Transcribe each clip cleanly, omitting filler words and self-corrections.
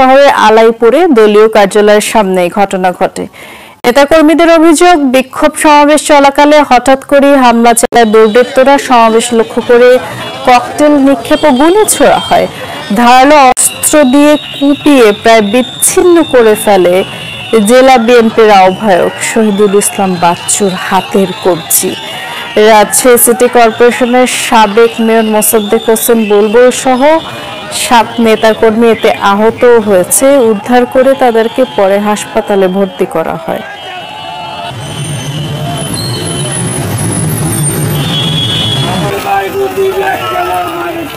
শহরের আলাইপুরে দলীয় কার্যালয়ের সামনে ঘটনা ঘটে। নেতাকর্মীদের অভিযোগ, বিক্ষোভ সমাবেশ চলাকালে হঠাৎ করে হামলা চালায় দুর্বৃত্তরা। সমাবেশ লক্ষ্য করে ককটেল নিক্ষেপ ও গুলি ছোড়া হয়। ধারালো অস্ত্র দিয়ে কুপিয়ে প্রায় বিচ্ছিন্ন করে ফেলে জেলা বিএনপির আহ্বায়ক শহীদুল ইসলাম বাচ্চুর হাতের কবজি। রাজশাহী সিটি কর্পোরেশনের সাবেক মেয়র মোসাদ্দেক হোসেন বুলবুল সহ 7 নেতাকর্মী এতে আহত হয়েছে। উদ্ধার করে তাদেরকে পরে হাসপাতালে ভর্তি করা হয়।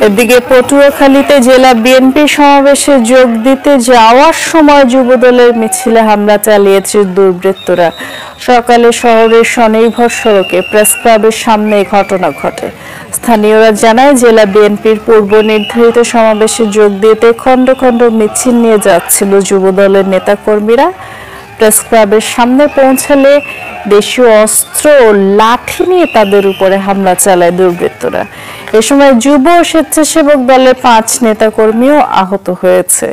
এদিকে পটুয়াখালীতে জেলা বিএনপি সমাবেশে যোগ দিতে যাওয়ার সময় যুবদলের মিছিলে হামলা চালিয়েছে দুর্বৃত্তরা। সকালে শহরের স্বনির্ভর সড়কে প্রেস ক্লাবের সামনে এই ঘটনা ঘটে। স্থানীয়রা জানায়, জেলা বিএনপির পূর্ব নির্ধারিত সমাবেশে যোগ দিতে খণ্ড খণ্ড মিছিল নিয়ে যাচ্ছিল যুবদলের নেতাকর্মীরা। প্রেস ক্লাবের সামনে পৌঁছালে দেশীয় অস্ত্র ও লাঠি নিয়ে তাদের উপরে হামলা চালায় দুর্বৃত্তরা। এ সময় যুব স্বেচ্ছাসেবক দলের 5 নেতাকর্মীও আহত হয়েছে।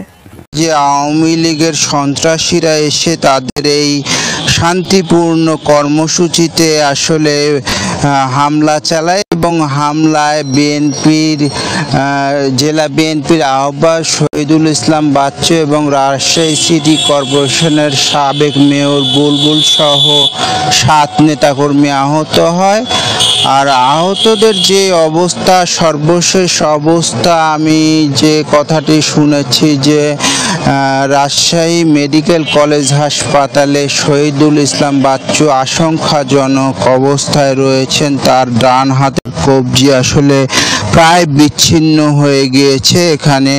যে আওয়ামী লীগের সন্ত্রাসীরা এসে তাদের এই শান্তিপূর্ণ কর্মসূচিতে আসলে হামলা চালায় এবং হামলায় জেলা বিএনপির আহ্বায়ক শহীদুল ইসলাম বাচ্চু এবং রাজশাহী সিটি কর্পোরেশনের সাবেক মেয়র বুলবুল সহ 7 নেতাকর্মী আহত হয়। আর আহতদের যে অবস্থা, সর্বশেষ অবস্থা আমি যে কথাটি শুনেছি যে রাজশাহী মেডিকেল কলেজ হাসপাতালে শহীদুল ইসলাম বাচ্চু আশঙ্কাজনক অবস্থায় রয়েছেন। তার ডান হাতের কবজি আসলে প্রায় বিচ্ছিন্ন হয়ে গিয়েছে। এখানে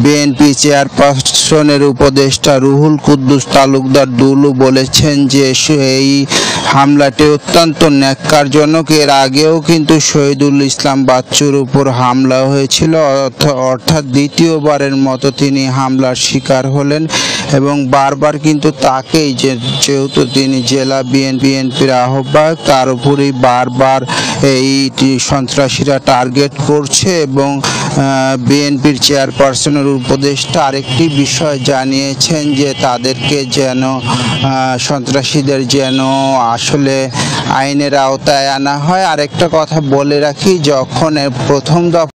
বিএনপি চেয়ারপারসনের উপদেষ্টা রুহুল কুদ্দুস তালুকদার দুলু বলেছেন যে এই হামলাটি অত্যন্ত ন্যাক্কারজনক। এর আগেও কিন্তু শহীদুল ইসলাম বাচ্চুর উপর হামলা হয়েছিল, অর্থাৎ দ্বিতীয়বারের মতো তিনি হামলার শিকার হলেন এবং বারবার কিন্তু তাকেই, যেহেতু তিনি জেলা বিএনপির আহ্বায়ক, তার উপরেই বারবার এই সন্ত্রাসীরা টার্গেট করছে। এবং বিএনপির চেয়ারপারসনের উপদেষ্টা আরেকটি বিষয় জানিয়েছেন যে তাদেরকে যেন সন্ত্রাসীদের যেন আসলে আইনের আওতায় আনা হয়। আরেকটা কথা বলে রাখি, যখন প্রথম দফা